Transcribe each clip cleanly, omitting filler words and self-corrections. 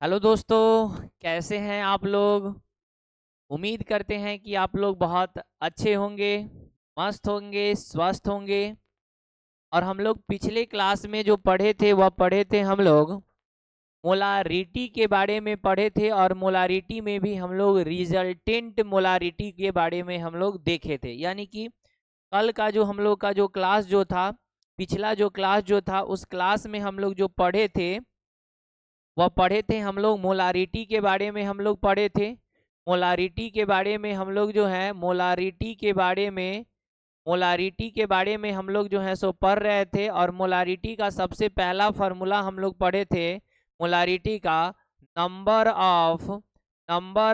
Hello दोस्तों, कैसे हैं आप लोग। उम्मीद करते हैं कि आप लोग बहुत अच्छे होंगे, मस्त होंगे, स्वस्थ होंगे। और हम लोग पिछले क्लास में जो पढ़े थे वह पढ़े थे हम लोग मोलारिटी के बारे में पढ़े थे। और मोलारिटी में भी हम लोग रिजल्टेंट मोलारिटी के बारे में हम लोग देखे थे। यानी कि कल का जो हम लोग का जो क्लास जो था, पिछला जो क्लास जो था, उस क्लास में हम लोग जो पढ़े थे वह पढ़े थे हम लोग मोलारिटी के बारे में हम लोग पढ़े थे। मोलारिटी के बारे में हम लोग जो है मोलारिटी के बारे में हम लोग जो है सो पढ़ रहे थे। और मोलारिटी का सबसे पहला फार्मूला हम लोग पढ़े थे मोलारिटी का, number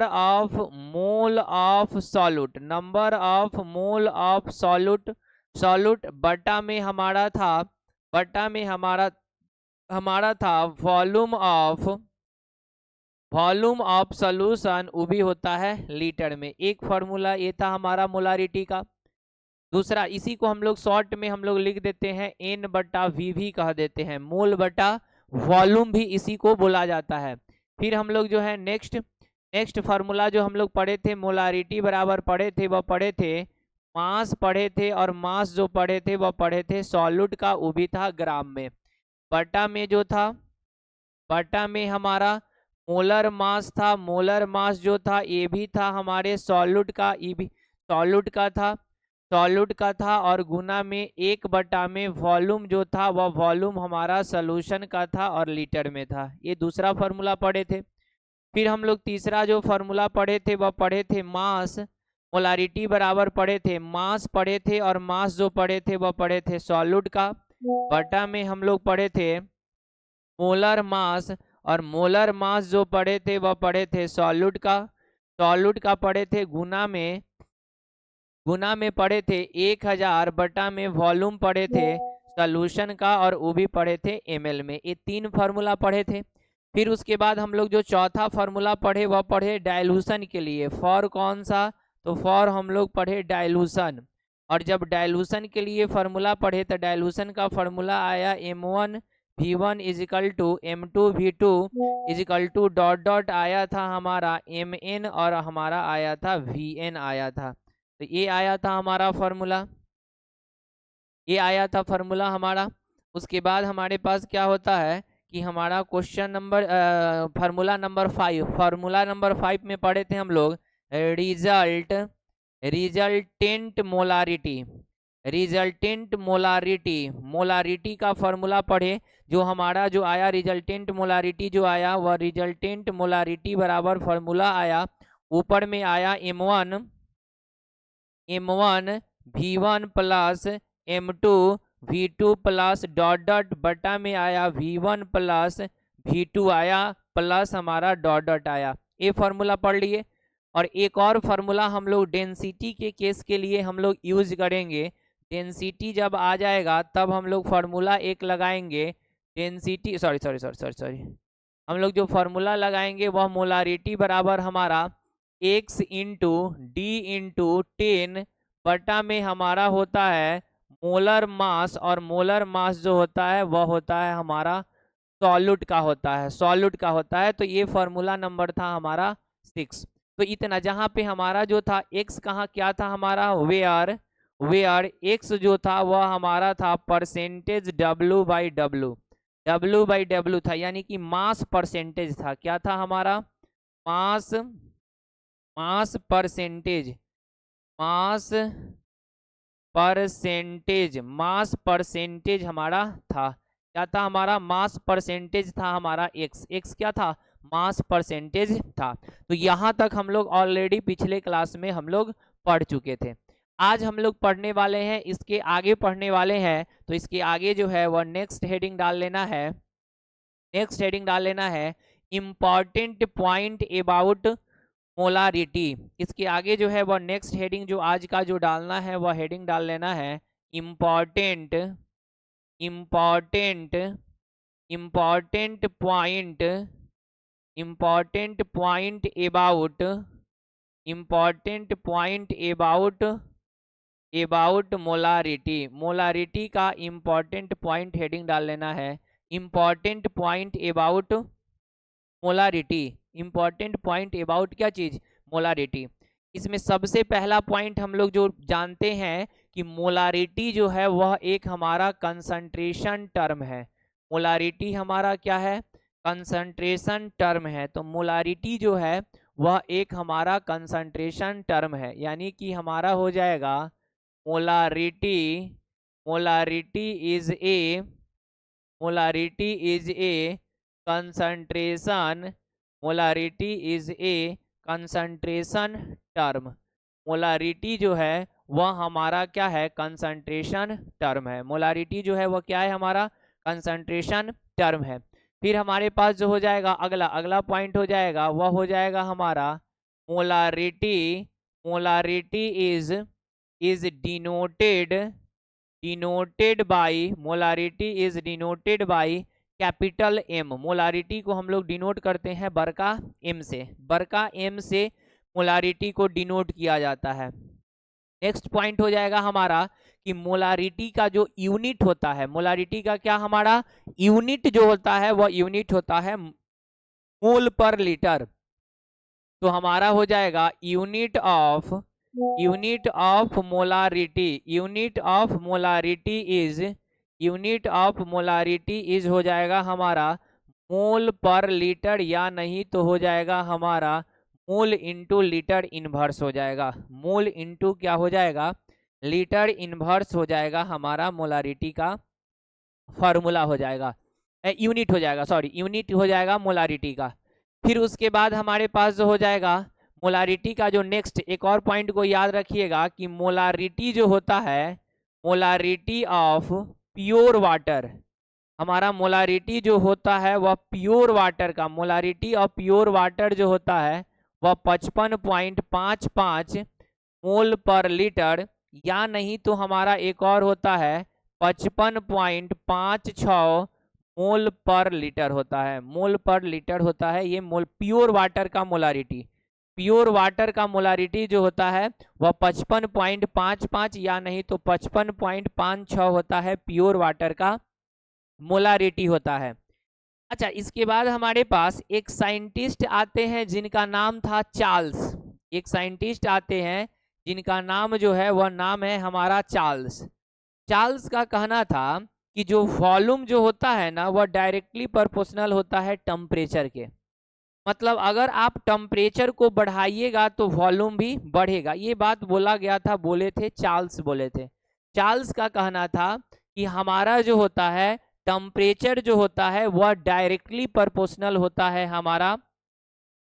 of mole of solute, number of mole of solute. Solute बटा में हमारा था वॉल्यूम ऑफ सॉल्यूशन, वो भी होता है लीटर में। एक फार्मूला ये था हमारा मोलारिटी का। दूसरा, इसी को हम लोग शॉर्ट में हम लोग लिख देते हैं एन बटा वी भी कह देते हैं, मोल बटा वॉल्यूम भी इसी को बोला जाता है। फिर हम लोग जो है नेक्स्ट फार्मूला जो हम लोग पढ़े थे मोलारिटी बराबर पढ़े थे, वह पढ़े थे मास पढ़े थे। और मास जो पढ़े थे वह पढ़े थे सॉल्यूट का, वो भी था ग्राम में। बटा में हमारा मोलर मास था। मोलर मास जो था ये भी था हमारे सॉल्यूट का, ये भी सॉल्यूट का था। और गुना में एक बटा में वॉल्यूम जो था वह वॉल्यूम हमारा सॉल्यूशन का था और लीटर में था। ये दूसरा फार्मूला पढ़े थे। फिर हम लोग तीसरा जो फार्मूला पढ़े थे वह पढ़े थे मास। मोलारिटी बराबर पढ़े थे मास पढ़े थे। और मास जो पढ़े थे वह पढ़े थे सॉल्यूट का। बटा में हम लोग पढ़े थे मोलर मास। और मोलर मास जो पढ़े थे वह पढ़े थे सॉल्यूट का पढ़े थे। गुना में पढ़े थे 1000, बटा में वॉल्यूम पढ़े थे सॉल्यूशन का, और वो भी पढ़े थे ml में। ये तीन फार्मूला पढ़े थे। फिर उसके बाद हम लोग जो चौथा फार्मूला पढ़े वह पढ़े डाइल्यूशन के लिए। फॉर कौन सा? तो फॉर हम लोग पढ़े डाइल्यूशन। और जब डाइल्यूशन के लिए फार्मूला पढ़े तो डाइल्यूशन का फार्मूला आया m1 v1 equal to m2 v2 equal to dot dot आया था हमारा mn, और हमारा आया था vn आया था। तो ये आया था हमारा फार्मूला हमारा। उसके बाद हमारे पास क्या होता है कि हमारा क्वेश्चन नंबर फार्मूला नंबर 5 में पढ़े थे हम लोग रिजल्टेंट मोलारिटी का फार्मूला पढ़े। जो हमारा जो आया रिजल्टेंट मोलारिटी जो आया वह रिजल्टेंट मोलारिटी बराबर फार्मूला आया। ऊपर में आया m1 v1 plus m2 v2 plus dot dot, बटा में आया v1 प्लस v2 आया प्लस हमारा डॉट डॉट आया। ये फार्मूला पढ़ लिए। और एक और फार्मूला हम लोग डेंसिटी के केस के लिए हम लोग यूज करेंगे। डेंसिटी जब आ जाएगा तब हम लोग फार्मूला एक लगाएंगे। डेंसिटी सॉरी हम लोग जो फार्मूला लगाएंगे वह मोलारिटी बराबर हमारा x इंटू डी इंटू 10, बटा में हमारा होता है मोलर मास। और मोलर मास जो होता है वह होता है हमारा सॉल्यूट का होता है। तो ये फार्मूला नंबर था हमारा 6। तो इतना, जहाँ पे हमारा जो था x कहाँ क्या था हमारा वेयर x जो था वह हमारा था परसेंटेज w/w था। यानी कि मास परसेंटेज था। क्या था हमारा? मास मास परसेंटेज मास परसेंटेज हमारा था। क्या था हमारा? मास परसेंटेज था हमारा x क्या था? मास परसेंटेज था। तो यहाँ तक हम लोग ऑलरेडी पिछले क्लास में हम लोग पढ़ चुके थे। आज हम लोग पढ़ने वाले हैं, इसके आगे पढ़ने वाले हैं। तो इसके आगे जो है वह नेक्स्ट हेडिंग डाल लेना है इम्पॉर्टेंट पॉइंट अबाउट मोलारिटी। इसके आगे जो है वह नेक्स्ट हेडिंग जो आज का जो डालना है वह हेडिंग डाल लेना है important important important point about molarity का इम्पॉर्टेंट पॉइंट हेडिंग डाल लेना है important point about molarity. Important point about क्या चीज, मोलारिटी। इसमें सबसे पहला पॉइंट हम लोग जो जानते हैं कि मोलारिटी जो है वह एक हमारा कंसंट्रेशन टर्म है। मोलारिटी हमारा क्या है, कंसंट्रेशन टर्म है। तो मोलारिटी जो है वह एक हमारा कंसंट्रेशन टर्म है, यानी कि हमारा हो जाएगा molarity, molarity is a, molarity is a concentration, molarity is a concentration term. Molarity जो है वह हमारा क्या है, कंसंट्रेशन टर्म है। मोलारिटी जो है वह क्या है, हमारा कंसंट्रेशन टर्म है। फिर हमारे पास जो हो जाएगा अगला अगला पॉइंट हो जाएगा, वह हो जाएगा हमारा molarity, molarity is denoted, denoted by, molarity is denoted by capital M. Molarity को हम लोग डिनोट करते हैं बड़का एम से, बड़का एम से मोलारिटी को डिनोट किया जाता है। नेक्स्ट पॉइंट हो जाएगा हमारा कि मोलारिटी का जो यूनिट होता है, मोलारिटी का क्या हमारा यूनिट जो होता है वह यूनिट होता है मोल पर लीटर। तो हमारा हो जाएगा unit of, unit of molarity, unit of molarity is, unit of molarity is हो जाएगा हमारा मोल पर लीटर, या नहीं तो हो जाएगा हमारा मोल इंटू लीटर इनवर्स हो जाएगा। मोल इंटू क्या हो जाएगा, लीटर इनवर्स हो जाएगा हमारा मोलारिटी का फॉर्मूला हो जाएगा, यूनिट हो जाएगा, सॉरी यूनिट हो जाएगा मोलारिटी का। फिर उसके बाद हमारे पास जो हो जाएगा मोलारिटी का जो नेक्स्ट एक और पॉइंट को याद रखिएगा कि मोलारिटी जो होता है, मोलारिटी ऑफ प्योर वाटर, हमारा मोलारिटी जो होता है वह प्योर वाटर का, मोलारिटी ऑफ प्योर वाटर जो होता है वह 55.55 मोल पर लीटर, या नहीं तो हमारा एक और होता है 55.56 मोल पर लीटर होता है, मोल पर लीटर होता है। ये मोल प्योर वाटर का मोलारिटी, प्योर वाटर का मोलारिटी जो होता है वह 55.55 या नहीं तो 55.56 होता है, प्योर वाटर का मोलारिटी होता है। अच्छा, इसके बाद हमारे पास एक साइंटिस्ट आते हैं जिनका नाम था चार्ल्स, एक साइंटिस्ट आते हैं जिनका नाम जो है वह नाम है हमारा चार्ल्स। चार्ल्स का कहना था कि जो वॉल्यूम जो होता है ना वह डायरेक्टली प्रोपोर्शनल होता है टेम्परेचर के, मतलब अगर आप टेम्परेचर को बढ़ाइएगा तो वॉल्यूम भी बढ़ेगा। ये बात बोला गया था, बोले थे चार्ल्स, बोले थे। चार्ल्स का कहना था कि हमारा जो होता है टेम्परेचर जो होता है वह डायरेक्टली प्रोपोर्शनल होता है, हमारा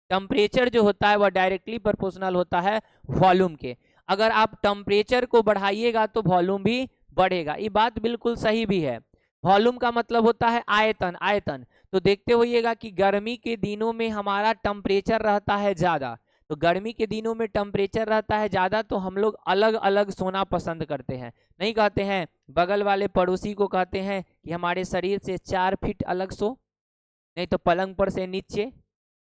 टेम्परेचर जो होता है वह डायरेक्टली प्रोपोर्शनल होता है वॉल्यूम के। अगर आप टेम्परेचर को बढ़ाइएगा तो वॉल्यूम भी बढ़ेगा। ये बात बिल्कुल सही भी है। वॉल्यूम का मतलब होता है आयतन, आयतन। तो देखते होइएगा कि गर्मी के दिनों में हमारा टेम्परेचर रहता है ज़्यादा, तो गर्मी के दिनों में टेम्परेचर रहता है ज़्यादा तो हम लोग अलग अलग सोना पसंद करते हैं, नहीं कहते हैं? बगल वाले पड़ोसी को कहते हैं कि हमारे शरीर से 4 फीट अलग सो, नहीं तो पलंग पर से नीचे,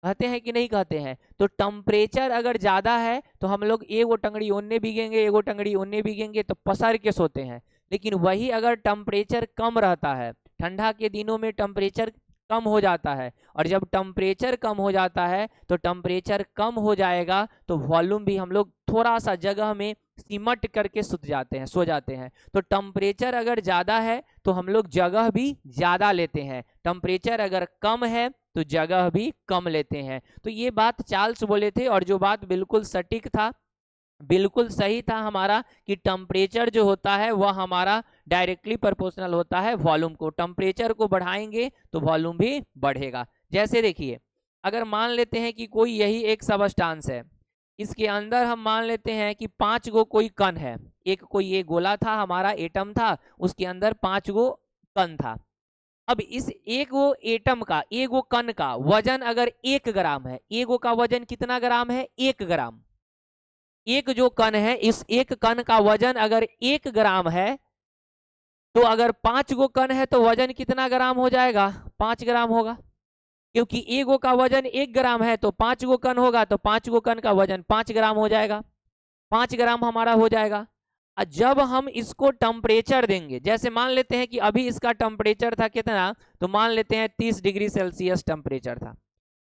कहते हैं कि नहीं कहते हैं? तो टेम्परेचर अगर ज़्यादा है तो हम लोग एगो टंगड़ी ओन्ने बीगेंगे, एगो टंगड़ी ओन्ने बीगेंगे, तो पसर के सोते हैं। लेकिन वही अगर टेम्परेचर कम रहता है, ठंडा के दिनों में टेम्परेचर कम हो जाता है, और जब टेम्परेचर कम हो जाता है तो टेम्परेचर कम हो जाएगा तो वॉल्यूम भी हम लोग थोड़ा सा जगह में सिमट करके सो जाते हैं। तो टेम्परेचर अगर ज़्यादा है तो हम लोग जगह भी ज़्यादा लेते हैं, टेम्परेचर अगर कम है तो जगह भी कम लेते हैं। तो ये बात चार्ल्स बोले थे, और जो बात बिल्कुल सटीक था, बिल्कुल सही था हमारा, कि टेम्परेचर जो होता है वह हमारा डायरेक्टली प्रोपोर्शनल होता है वॉल्यूम को। टेम्परेचर को बढ़ाएंगे तो वॉल्यूम भी बढ़ेगा। जैसे देखिए, अगर मान लेते हैं कि कोई यही एक सबस्टांस है, इसके अंदर हम मान लेते हैं कि 5 गो कोई कण है, एक कोई ये गोला था, हमारा एटम था, उसके अंदर 5 गो कण था। अब इस एक वो एटम का, एक वो कण का वजन अगर 1 ग्राम है, एक गो का वजन कितना ग्राम है? 1 ग्राम। एक जो कण है, इस एक कण का वजन अगर 1 ग्राम है, तो अगर 5 गो कण है तो वजन कितना ग्राम हो जाएगा? 5 ग्राम होगा, क्योंकि एक गो का वजन 1 ग्राम है तो 5 गो कण होगा तो 5 गो कण का वजन 5 ग्राम हो जाएगा, 5 ग्राम हमारा हो जाएगा। जब हम इसको टेम्परेचर देंगे, जैसे मान लेते हैं कि अभी इसका टेम्परेचर था कितना, तो मान लेते हैं 30 डिग्री सेल्सियस टेम्परेचर था।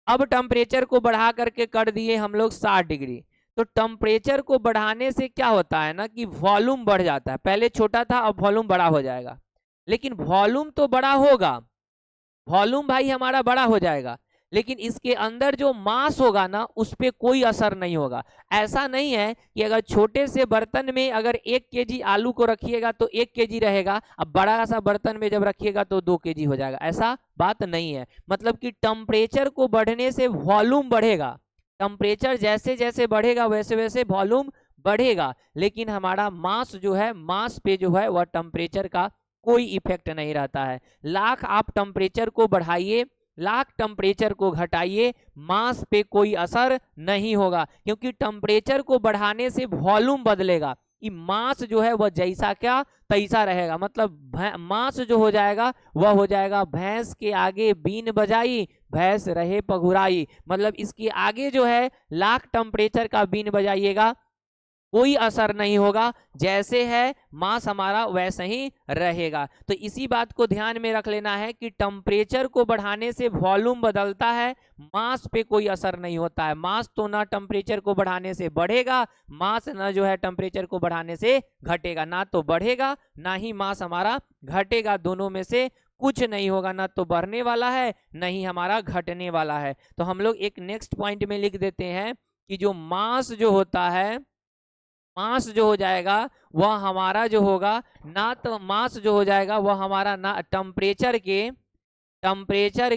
अब टेम्परेचर को बढ़ा करके कर दिए हम लोग 60 डिग्री। तो टेम्परेचर को बढ़ाने से क्या होता है ना कि वॉल्यूम बढ़ जाता है, पहले छोटा था अब वॉल्यूम बड़ा हो जाएगा। लेकिन वॉल्यूम तो बड़ा होगा, वॉल्यूम भाई हमारा बड़ा हो जाएगा, लेकिन इसके अंदर जो मास होगा ना उस पर कोई असर नहीं होगा। ऐसा नहीं है कि अगर छोटे से बर्तन में अगर 1 केजी आलू को रखिएगा तो 1 केजी रहेगा, अब बड़ा सा बर्तन में जब रखिएगा तो 2 केजी हो जाएगा, ऐसा बात नहीं है। मतलब कि टेम्परेचर को बढ़ने से वॉल्यूम बढ़ेगा, टेम्परेचर जैसे जैसे बढ़ेगा वैसे वैसे वॉल्यूम बढ़ेगा, लेकिन हमारा मास जो है, मास पे जो है वह टेम्परेचर का कोई इफेक्ट नहीं रहता है। लाख आप टेम्परेचर को बढ़ाइए, लाख टेम्परेचर को घटाइए, मास पे कोई असर नहीं होगा, क्योंकि टेम्परेचर को बढ़ाने से वॉल्यूम बदलेगा, कि मास जो है वह जैसा क्या तैसा रहेगा। मतलब मास जो हो जाएगा वह हो जाएगा भैंस के आगे बीन बजाई भैंस रहे पघुराई। मतलब इसके आगे जो है लाख टेम्परेचर का बीन बजाइएगा कोई असर नहीं होगा, जैसे है मास हमारा वैसे ही रहेगा। तो इसी बात को ध्यान में रख लेना है कि टेम्परेचर को बढ़ाने से वॉल्यूम बदलता है, मास पे कोई असर नहीं होता है। मास तो ना टेम्परेचर को बढ़ाने से बढ़ेगा, मास ना जो है टेम्परेचर को बढ़ाने से घटेगा, ना तो बढ़ेगा ना ही मास हमारा घटेगा, दोनों में से कुछ नहीं होगा, ना तो बढ़ने वाला है ना ही हमारा घटने वाला है। तो हम लोग एक नेक्स्ट पॉइंट में लिख देते हैं कि जो मास जो होता है, मास जो हो जाएगा वह हमारा जो होगा ना, तो मास जो हो जाएगा वह हमारा ना टेम्परेचर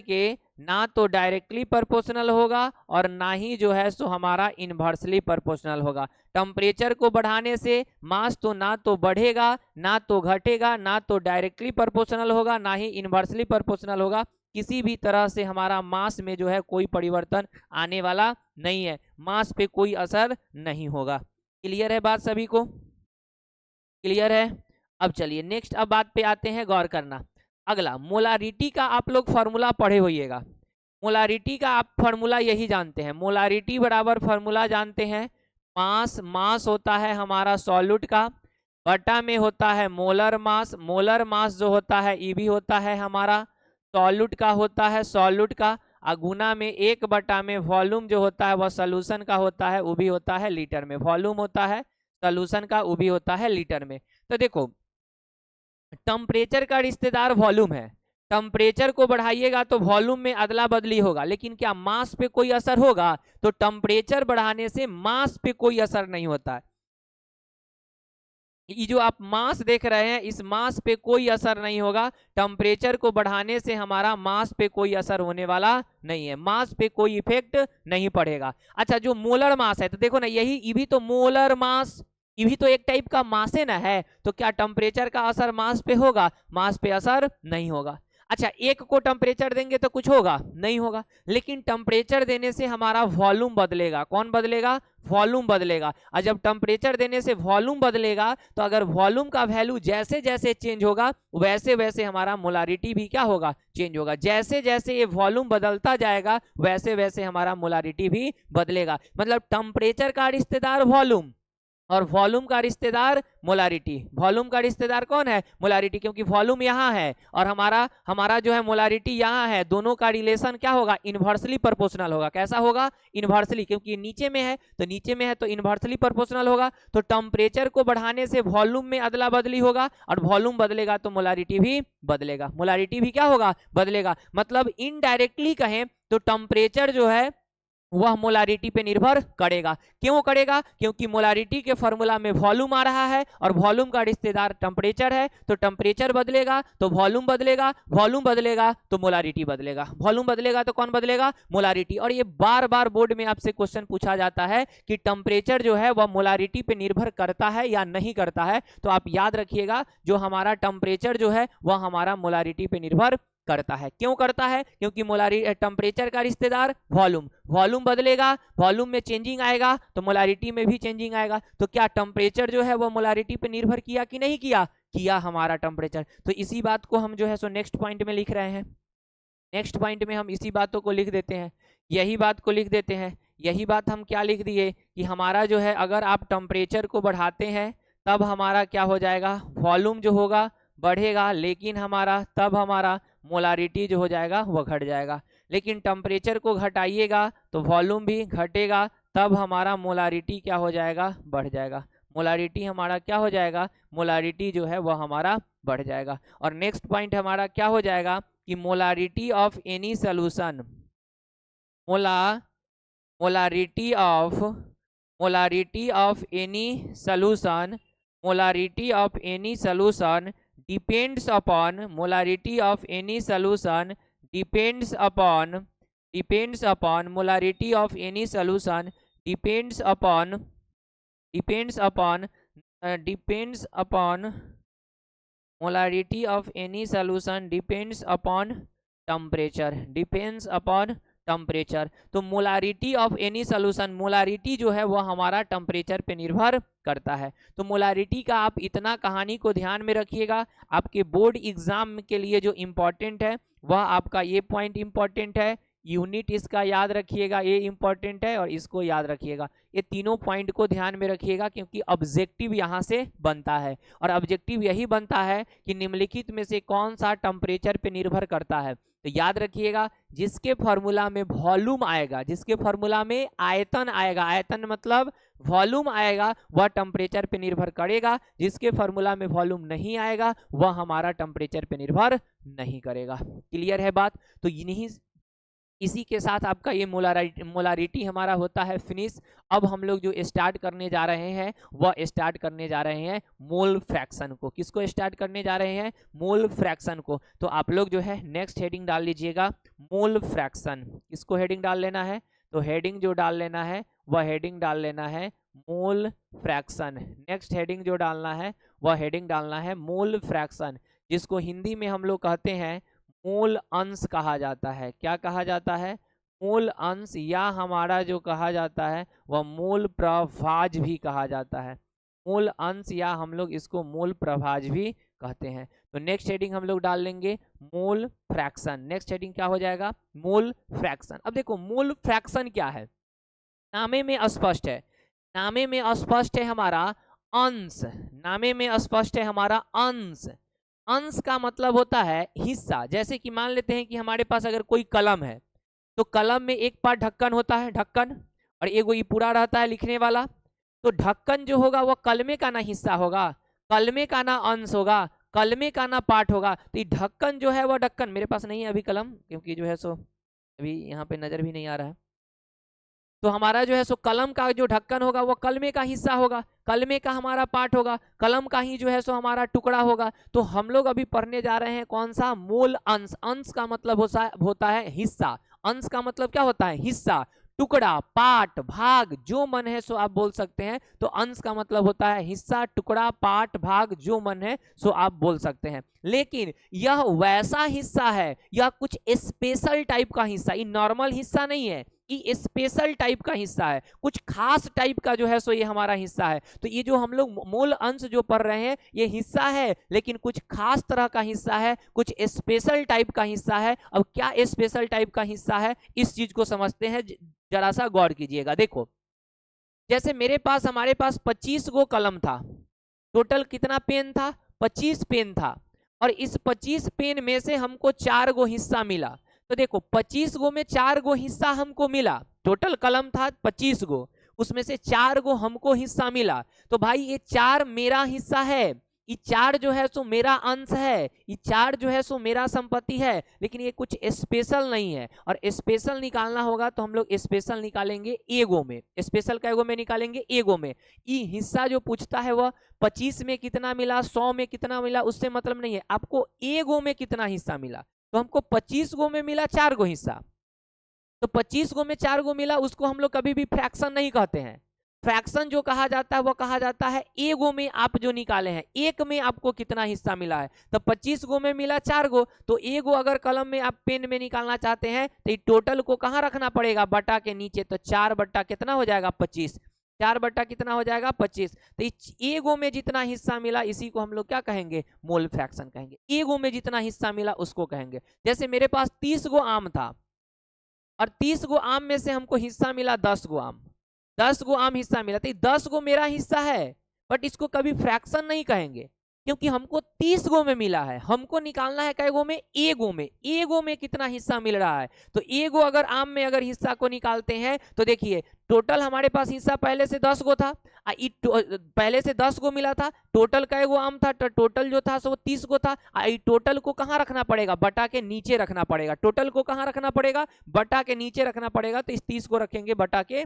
के ना तो डायरेक्टली प्रोपोर्शनल होगा और ना ही जो है सो हमारा इनवर्सली प्रोपोर्शनल होगा। टेम्परेचर को बढ़ाने से मास तो ना तो बढ़ेगा ना तो घटेगा, ना तो डायरेक्टली प्रोपोर्शनल होगा ना ही इनवर्सली प्रोपोर्शनल होगा, किसी भी तरह से हमारा मास में जो है कोई परिवर्तन आने वाला नहीं है, मास पे कोई असर नहीं होगा। क्लियर है बात सभी को? क्लियर है? अब चलिए नेक्स्ट अब बात पे आते हैं, गौर करना। अगला मोलारिटी का आप लोग फॉर्मूला पढ़े होइएगा। मोलारिटी का आप फॉर्मूला यही जानते हैं, मोलारिटी बराबर फॉर्मूला जानते हैं, मास, मास होता है हमारा सॉल्यूट का, बटा में होता है मोलर मास, मोलर मास जो होता है ईबी होता है हमारा सॉल्यूट का, होता है सॉल्यूट का, गुना में 1 में वॉल्यूम जो होता है वह सॉल्यूशन का होता है, वो भी होता है लीटर में, वॉल्यूम होता है सॉल्यूशन का, वो भी होता है लीटर में। तो देखो टेम्परेचर का रिश्तेदार वॉल्यूम है, टेम्परेचर को बढ़ाइएगा तो वॉल्यूम में अदला बदली होगा, लेकिन क्या मास पे कोई असर होगा? तो टेम्परेचर बढ़ाने से मास पे कोई असर नहीं होता है। ये जो आप मास देख रहे हैं इस मास पे कोई असर नहीं होगा, टेम्परेचर को बढ़ाने से हमारा मास पे कोई असर होने वाला नहीं है, मास पे कोई इफेक्ट नहीं पड़ेगा। अच्छा जो मोलर मास है तो देखो ना, यही भी तो मोलर मास, ये भी तो एक टाइप का मास है ना, है तो क्या टेम्परेचर का असर मास पे होगा? मास पे असर नहीं होगा। अच्छा एक को टेम्परेचर देंगे तो कुछ होगा? नहीं होगा, लेकिन टेम्परेचर देने से हमारा वॉल्यूम बदलेगा। कौन बदलेगा? वॉल्यूम बदलेगा। और जब टेम्परेचर देने से वॉल्यूम बदलेगा तो अगर वॉल्यूम का वैल्यू जैसे जैसे चेंज होगा वैसे वैसे हमारा मोलारिटी भी क्या होगा? चेंज होगा। जैसे जैसे ये वॉल्यूम बदलता जाएगा वैसे वैसे हमारा मोलारिटी भी बदलेगा। मतलब टेम्परेचर का रिश्तेदार वॉल्यूम और वॉल्यूम का रिश्तेदार मोलारिटी। वॉल्यूम का रिश्तेदार कौन है? मोलारिटी, क्योंकि वॉल्यूम यहाँ है और हमारा हमारा जो है मोलारिटी यहाँ है, दोनों का रिलेशन क्या होगा? इनवर्सली प्रोपोर्शनल होगा। कैसा होगा? इनवर्सली, क्योंकि नीचे में है तो नीचे में है तो इनवर्सली प्रोपोर्शनल होगा। तो टेम्परेचर को बढ़ाने से वॉल्यूम में अदला बदली होगा और वॉल्यूम बदलेगा तो मोलारिटी भी बदलेगा, मोलारिटी भी क्या होगा? बदलेगा। मतलब इनडायरेक्टली कहें तो टेम्परेचर जो है वह मोलारिटी पे निर्भर करेगा। क्यों करेगा? क्योंकि मोलारिटी के फॉर्मूला में वॉल्यूम आ रहा है और वॉल्यूम का रिश्तेदार टेम्परेचर है, तो टेम्परेचर बदलेगा तो वॉल्यूम बदलेगा, वॉल्यूम बदलेगा तो मोलारिटी बदलेगा, वॉल्यूम बदलेगा तो कौन बदलेगा? मोलारिटी। और ये बार बार बोर्ड में आपसे क्वेश्चन पूछा जाता है कि टेम्परेचर जो है वह मोलारिटी पे निर्भर करता है या नहीं करता है, तो आप याद रखिएगा जो हमारा टेम्परेचर जो है वह हमारा मोलारिटी पे निर्भर करता है। क्यों करता है? क्योंकि मोलारिटी टेम्परेचर का रिश्तेदार वॉल्यूम, वॉल्यूम बदलेगा, वॉल्यूम में चेंजिंग आएगा तो मोलारिटी में भी चेंजिंग आएगा। तो क्या टेम्परेचर जो है वो मोलारिटी पे निर्भर किया कि नहीं किया? किया हमारा टेम्परेचर। तो इसी बात को हम जो है सो नेक्स्ट पॉइंट में लिख रहे हैं, नेक्स्ट पॉइंट में हम इसी बातों को लिख देते हैं, यही बात को लिख देते हैं। यही बात हम क्या लिख दिए कि हमारा जो है अगर आप टेम्परेचर को बढ़ाते हैं तब हमारा क्या हो जाएगा? वॉल्यूम जो होगा बढ़ेगा, लेकिन हमारा तब हमारा मोलारिटी जो हो जाएगा वह घट जाएगा। लेकिन टेम्परेचर को घटाइएगा तो वॉल्यूम भी घटेगा, तब हमारा मोलारिटी क्या हो जाएगा, बढ़ जाएगा। मोलारिटी हमारा क्या हो जाएगा, मोलारिटी जो है वह हमारा बढ़ जाएगा। और नेक्स्ट पॉइंट हमारा क्या हो जाएगा कि molarity of any solution, molarity of any solution, molarity of any solution depends upon, molarity of any solution depends upon molarity of any solution depends upon molarity of any solution depends upon temperature. तो molarity of any solution, molarity जो है वह हमारा temperature पे निर्भर करता है। तो मोलारिटी का आप इतना कहानी को ध्यान में रखिएगा, आपके बोर्ड एग्जाम के लिए जो इम्पोर्टेंट है वह आपका ये पॉइंट इम्पोर्टेंट है, यूनिट इसका याद रखिएगा, ये इंपॉर्टेंट है, और इसको याद रखिएगा। ये तीनों पॉइंट को ध्यान में रखिएगा क्योंकि ऑब्जेक्टिव यहाँ से बनता है, और ऑब्जेक्टिव यही बनता है कि निम्नलिखित में से कौन सा टेम्परेचर पे निर्भर करता है। तो याद रखिएगा, जिसके फॉर्मूला में वॉल्यूम आएगा, जिसके फॉर्मूला में आयतन आएगा, आयतन मतलब वॉल्यूम आएगा, वह टेम्परेचर पे निर्भर करेगा। जिसके फॉर्मूला में वॉल्यूम नहीं आएगा वह हमारा टेम्परेचर पे निर्भर नहीं करेगा। क्लियर है बात? तो इसी के साथ आपका ये मोलारिटी हमारा होता है फिनिश। अब हम लोग जो स्टार्ट करने जा रहे हैं वह स्टार्ट करने जा रहे हैं मोल फ्रैक्शन को। किसको स्टार्ट करने जा रहे हैं? मोल फ्रैक्शन को। तो आप लोग जो है नेक्स्ट हेडिंग डाल लीजिएगा मोल फ्रैक्शन। किसको हेडिंग डाल लेना है? तो हेडिंग जो डाल लेना है वह हेडिंग डाल लेना है मोल फ्रैक्शन। नेक्स्ट हेडिंग जो डालना है वह हेडिंग डालना है मोल फ्रैक्शन, जिसको हिंदी में हम लोग कहते हैं मूल अंश कहा जाता है। क्या कहा जाता है? मूल अंश, या हमारा जो कहा जाता है वह मूल प्रभाज भी कहा जाता है। मूल अंश या हम लोग इसको मूल प्रभाज भी कहते हैं। तो नेक्स्ट हेडिंग हम लोग डाल लेंगे मूल फ्रैक्शन। नेक्स्ट हेडिंग क्या हो जाएगा? मूल फ्रैक्शन। अब देखो मूल फ्रैक्शन क्या है, नामे में स्पष्ट है, नामे में स्पष्ट है हमारा अंश, नामे में स्पष्ट है हमारा अंश। अंश का मतलब होता है हिस्सा। जैसे कि मान लेते हैं कि हमारे पास अगर कोई कलम है तो कलम में एक पार्ट ढक्कन होता है, ढक्कन, और एक वो ये पूरा रहता है लिखने वाला। तो ढक्कन जो होगा वह कलमे का ना हिस्सा होगा, कलमे का ना अंश होगा, कलमे का ना पार्ट होगा। तो ये ढक्कन जो है वह ढक्कन, मेरे पास नहीं है अभी कलम क्योंकि जो है सो अभी यहाँ पे नजर भी नहीं आ रहा है। तो हमारा जो है सो कलम का जो ढक्कन होगा वो कलमे का हिस्सा होगा, कलमे का हमारा पार्ट होगा, कलम का ही जो है सो हमारा टुकड़ा होगा। तो हम लोग अभी पढ़ने जा रहे हैं कौन सा? मूल अंश। अंश का मतलब होता है हिस्सा। अंश का मतलब क्या होता है? हिस्सा, टुकड़ा, पार्ट, भाग, जो मन है सो आप बोल सकते हैं। तो अंश का मतलब होता है हिस्सा, टुकड़ा, पार्ट, भाग, जो मन है सो आप बोल सकते हैं। लेकिन यह वैसा हिस्सा है, यह कुछ स्पेशल टाइप का हिस्सा, ये नॉर्मल हिस्सा नहीं है, ये स्पेशल टाइप का हिस्सा है, कुछ खास टाइप का जो है सो ये हमारा हिस्सा है। तो ये जो हम लोग मूल अंश जो पढ़ रहे हैं ये हिस्सा है, लेकिन कुछ खास तरह का हिस्सा है, कुछ स्पेशल टाइप का हिस्सा है। अब क्या स्पेशल टाइप का हिस्सा है इस चीज को समझते हैं, जरा सा गौर कीजिएगा। देखो जैसे हमारे पास 25 गो कलम था, टोटल कितना पेन था? 25 पेन था, और इस 25 पेन में से हमको 4 गो हिस्सा मिला। तो देखो 25 गो में 4 गो हिस्सा हमको मिला, टोटल कलम था 25 गो, उसमें से 4 गो हमको हिस्सा मिला। तो भाई ये 4 मेरा हिस्सा है, ये 4 जो है सो मेरा अंश है, ये 4 जो है सो मेरा संपत्ति है। लेकिन ये कुछ स्पेशल नहीं है, और स्पेशल निकालना होगा तो हम लोग स्पेशल निकालेंगे एगो में। स्पेशल का एगो में निकालेंगे एगो में। ये हिस्सा जो पूछता है वह 25 में कितना मिला, 100 में कितना मिला, उससे मतलब नहीं है, आपको एगो में कितना हिस्सा मिला। तो हमको 25 गो में मिला 4 गो हिस्सा, तो 25 गो में 4 गो मिला, उसको हम लोग कभी भी फ्रैक्शन नहीं कहते हैं। फ्रैक्शन जो कहा जाता है वो कहा जाता है एगो में आप जो निकाले हैं, एक में आपको कितना हिस्सा मिला है। तो 25 गो में मिला 4 गो, तो एगो अगर कलम में आप पेन में निकालना चाहते हैं तो टोटल को कहाँ रखना पड़ेगा? बटा के नीचे। तो 4 बटा कितना हो जाएगा? 25। 4 बटा कितना हो जाएगा? 25। तो एगो में जितना हिस्सा मिला इसी को हम लोग क्या कहेंगे? मोल फ्रैक्शन कहेंगे। एगो में जितना हिस्सा मिला उसको कहेंगे। जैसे मेरे पास 30 गो आम था, और 30 गो आम में से हमको हिस्सा मिला 10 गो आम, 10 गो आम हिस्सा मिला, तो 10 गो मेरा हिस्सा है, बट इसको कभी फ्रैक्शन नहीं कहेंगे। क्योंकि हमको 30 गो में मिला है, हमको निकालना है कै गो में, ए गो में। ए गो में कितना हिस्सा मिल रहा है, तो ए गो अगर आम में अगर हिस्सा को निकालते हैं तो देखिए टोटल हमारे पास हिस्सा पहले से 10 गो था, पहले से 10 गो मिला था, टोटल कै गो आम था, तो टोटल जो था सो 30 गो था। टोटल को कहाँ रखना पड़ेगा, बटा के नीचे रखना पड़ेगा। टोटल को कहाँ रखना पड़ेगा, बटा के नीचे रखना पड़ेगा। तो इस 30 को रखेंगे बटा के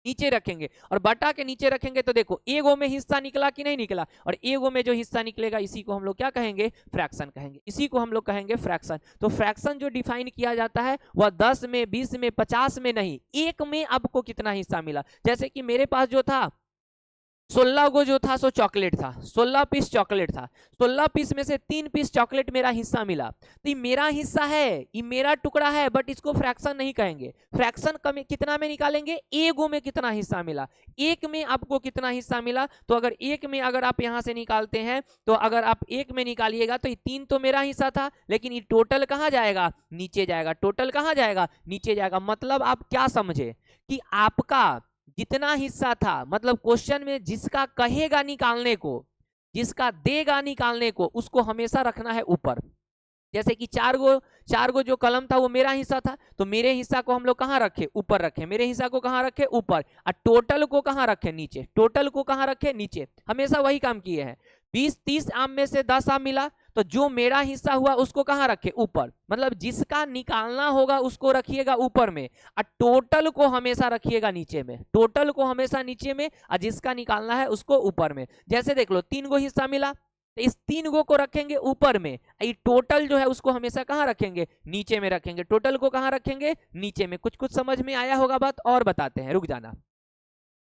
नीचे रखेंगे, और बटा के नीचे रखेंगे तो देखो ए गो में हिस्सा निकला कि नहीं निकला, और ए गो में जो हिस्सा निकलेगा इसी को हम लोग क्या कहेंगे, फ्रैक्शन कहेंगे। इसी को हम लोग कहेंगे फ्रैक्शन। तो फ्रैक्शन जो डिफाइन किया जाता है वह 10 में, 20 में, 50 में नहीं, एक में आपको कितना हिस्सा मिला। जैसे कि मेरे पास जो था 16 गो जो था सो चॉकलेट था, 16 पीस चॉकलेट था, 16 पीस में से 3 पीस चॉकलेट मेरा हिस्सा मिला। तो ये मेरा हिस्सा है, ये मेरा टुकड़ा है, बट इसको फ्रैक्शन नहीं कहेंगे। फ्रैक्शन कितना में निकालेंगे, ए गो में कितना हिस्सा मिला, एक में आपको कितना हिस्सा मिला। तो अगर एक में अगर आप यहां से निकालते हैं, तो अगर आप एक में निकालिएगा तो ये 3 तो मेरा हिस्सा था, लेकिन ये टोटल कहाँ जाएगा, नीचे जाएगा। टोटल कहाँ जाएगा, नीचे जाएगा। मतलब आप क्या समझे कि आपका जितना हिस्सा था, मतलब क्वेश्चन में जिसका कहेगा निकालने को, जिसका देगा निकालने को, उसको हमेशा रखना है ऊपर। जैसे कि चार गो जो कलम था वो मेरा हिस्सा था, तो मेरे हिस्सा को हम लोग कहाँ रखे, ऊपर रखे। मेरे हिस्सा को कहाँ रखे, ऊपर। और टोटल को कहाँ रखे, नीचे। टोटल को कहाँ रखे, नीचे। हमेशा वही काम किए हैं। 20-30 आम में से 10 आम मिला, तो जो मेरा हिस्सा हुआ उसको कहाँ रखे, ऊपर। मतलब जिसका निकालना होगा उसको रखिएगा ऊपर में, और टोटल को हमेशा रखिएगा नीचे में। टोटल को हमेशा नीचे में, और जिसका निकालना है उसको ऊपर में। जैसे देख लो 3 गो हिस्सा मिला, तो इस 3 गो को रखेंगे ऊपर में, ये टोटल जो है उसको हमेशा कहाँ रखेंगे, नीचे में रखेंगे। टोटल को कहाँ रखेंगे, नीचे में। कुछ कुछ समझ में आया होगा बात, और बताते हैं, रुक जाना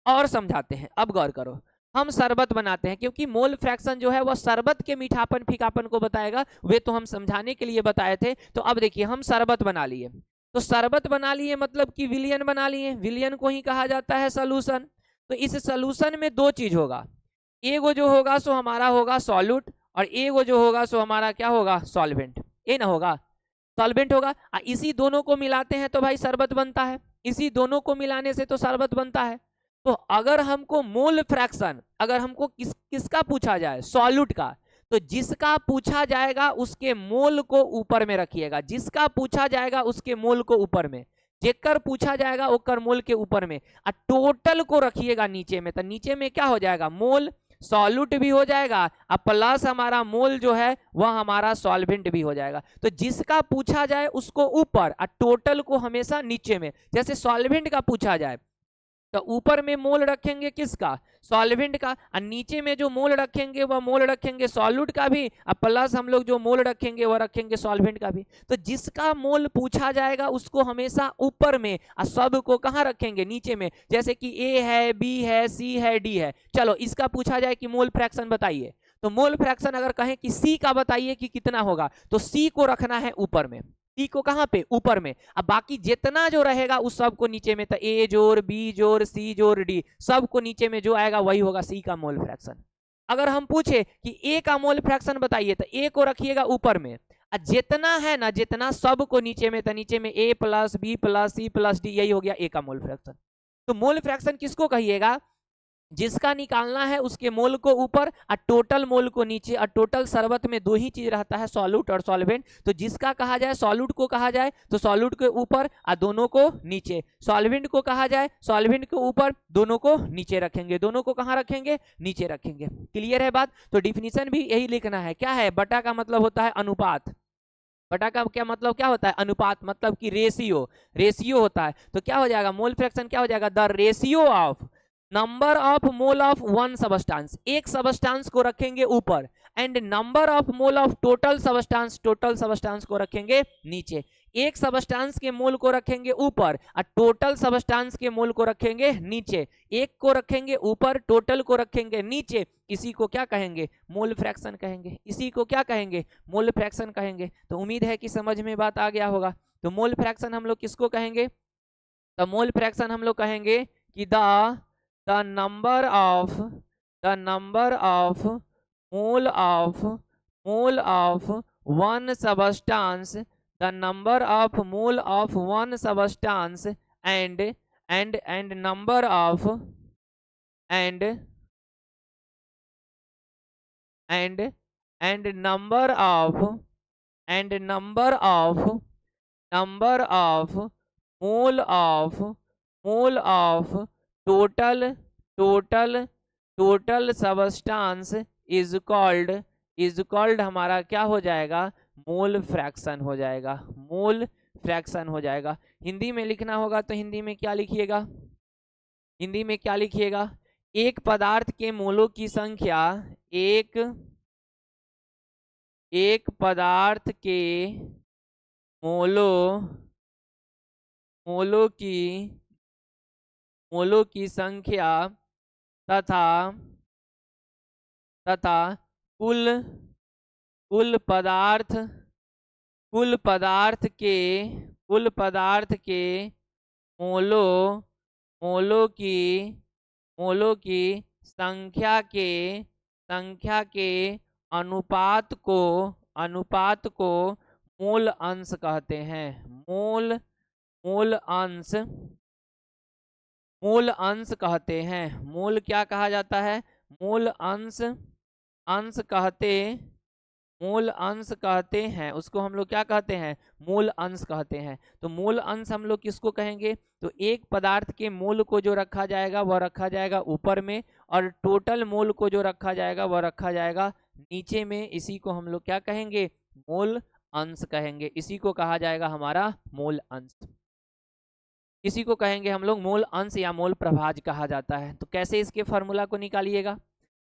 और समझाते हैं। अब गौर करो, हम शरबत बनाते हैं, क्योंकि मोल फ्रैक्शन जो है वह शरबत के मीठापन फीकापन को बताएगा, वे तो हम समझाने के लिए बताए थे। तो अब देखिए हम शरबत बना लिए, तो शरबत बना लिए मतलब कि विलियन बना लिए। विलियन को ही कहा जाता है सॉल्यूशन। तो इस सॉल्यूशन में दो चीज होगा, एगो जो होगा सो हमारा होगा सॉल्यूट, और एगो जो होगा सो हमारा क्या होगा, सॉल्वेंट। ये ना होगा, सॉल्वेंट होगा। इसी दोनों को मिलाते हैं तो भाई शरबत बनता है, इसी दोनों को मिलाने से तो शरबत बनता है। तो अगर हमको मोल फ्रैक्शन, अगर हमको किसका पूछा जाए, सॉल्यूट का, तो जिसका पूछा जाएगा उसके मोल को ऊपर में रखिएगा। जिसका पूछा जाएगा उसके मोल को ऊपर में, जेकर पूछा जाएगा ओकर मोल के ऊपर में, और टोटल को रखिएगा नीचे में। तो नीचे में क्या हो जाएगा, मोल सॉल्यूट भी हो जाएगा, और प्लस हमारा मोल जो है वह हमारा सॉल्वेंट भी हो जाएगा। तो जिसका पूछा जाए उसको ऊपर, और टोटल को हमेशा नीचे में। जैसे सॉल्वेंट का पूछा जाए तो ऊपर में मोल रखेंगे किसका, सॉल्वेंट का, और नीचे में जो मोल रखेंगे वह मोल रखेंगे सॉल्यूट का भी, और प्लस हम लोग जो मोल रखेंगे वह रखेंगे सॉल्वेंट का भी। तो जिसका मोल पूछा जाएगा उसको हमेशा ऊपर में, और सब को कहाँ रखेंगे, नीचे में। जैसे कि ए है, बी है, सी है, डी है। चलो इसका पूछा जाए कि मोल फ्रैक्शन बताइए, तो मोल फ्रैक्शन अगर कहें कि सी का बताइए कि कितना होगा, तो सी को रखना है ऊपर में, सी को कहां पे, ऊपर में। अब बाकी जितना जो रहेगा उस सब को नीचे में। तो ए जोड़ बी जोड़ सी जोड़ डी, सब को नीचे में जो आएगा वही होगा सी का मोल फ्रैक्शन। अगर हम पूछे कि ए का मोल फ्रैक्शन बताइए, तो ए को रखिएगा ऊपर में, जितना है ना, जितना सब को नीचे में, तो नीचे में A plus B plus C plus D, यही हो गया ए का मोल फ्रैक्शन। तो मोल फ्रैक्शन किसको कहिएगा, जिसका निकालना है उसके मोल को ऊपर, और टोटल मोल को नीचे। और टोटल शरबत में दो ही चीज रहता है, सॉल्यूट और सॉल्वेंट। तो जिसका कहा जाए, सॉल्यूट को कहा जाए तो सॉल्यूट के ऊपर, और दोनों को नीचे। सॉल्वेंट को कहा जाए, सॉल्वेंट के ऊपर, दोनों को नीचे रखेंगे। दोनों को कहाँ रखेंगे, नीचे रखेंगे। क्लियर है बात। तो डिफिनीशन भी यही लिखना है, क्या है, बटा का मतलब होता है अनुपात। बटा का क्या मतलब, क्या होता है, अनुपात, मतलब कि रेशियो, रेशियो होता है। तो क्या हो जाएगा, मोल फ्रैक्शन क्या हो जाएगा, the ratio of number of mole of one substance, एक सबस्टांस को रखेंगे ऊपर, and number of mole of total substance, total substance को रखेंगे नीचे। एक सबस्टांस के मोल को रखेंगे ऊपर, और टोटल सबस्टांस के मोल को रखेंगे नीचे। एक को रखेंगे ऊपर, टोटल को रखेंगे नीचे। इसी को क्या कहेंगे, मोल फ्रैक्शन कहेंगे। इसी को क्या कहेंगे, मोल फ्रैक्शन कहेंगे। तो उम्मीद है कि समझ में बात आ गया होगा। तो मोल फ्रैक्शन हम लोग किसको कहेंगे, तो मोल फ्रैक्शन हम लोग कहेंगे कि the number of mole of one substance, the number of mole of one substance, and number of and and and number of and number of number of mole of mole of total total total substance is called हमारा क्या हो जाएगा, mole fraction हो जाएगा, mole fraction हो जाएगा। हिंदी में लिखना होगा तो हिंदी में क्या लिखिएगा, हिंदी में क्या लिखिएगा, एक पदार्थ के मोलों की संख्या एक पदार्थ के मोलों मोलों की मोलों की संख्या तथा तथा कुल कुल पदार्थ कुल पदार्थ के कुल पदार्थ के मोलों मोलों की मोलों की संख्या के अनुपात को मोल अंश कहते हैं। मोल मोल अंश मोल अंश कहते हैं। मोल क्या कहा जाता है, मोल अंश अंश कहते मूल अंश कहते हैं, उसको हम लोग क्या कहते हैं, मूल अंश कहते हैं। तो मूल अंश हम लोग किसको कहेंगे, तो एक पदार्थ के मूल को जो रखा जाएगा वह रखा जाएगा ऊपर में, और टोटल मूल को जो रखा जाएगा वह रखा जाएगा नीचे में। इसी को हम लोग क्या कहेंगे, मूल अंश कहेंगे। इसी को कहा जाएगा हमारा मूल अंश। इसी को कहेंगे हम लोग मूल अंश या मूल प्रभाज कहा जाता है। तो कैसे इसके फॉर्मूला को निकालिएगा,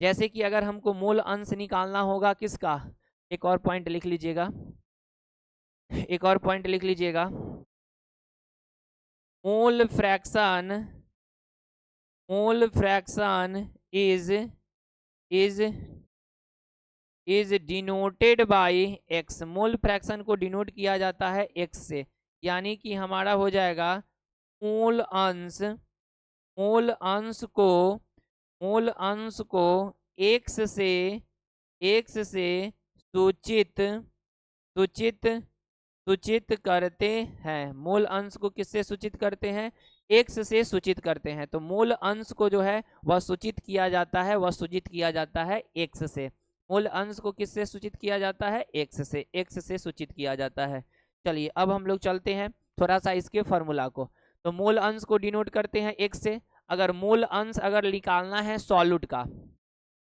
जैसे कि अगर हमको मूल अंश निकालना होगा किसका, एक और पॉइंट लिख लीजिएगा, एक और पॉइंट लिख लीजिएगा, mole fraction is denoted by x. Mole fraction को डिनोट किया जाता है एक्स से, यानी कि हमारा हो जाएगा मूल अंश को एक्स से सूचित करते हैं। मूल अंश को किससे सूचित करते हैं, एक्स से सूचित करते हैं। तो मूल अंश को जो है वह सूचित किया जाता है, वह सूचित किया जाता है एक्स से। मूल अंश को किससे सूचित किया जाता है, एक्स से सूचित किया जाता है। चलिए अब हम लोग चलते हैं थोड़ा सा इसके फॉर्मूला को। तो मूल अंश को डिनोट करते हैं एक्स से। अगर मूल अंश अगर निकालना है सॉल्यूट का,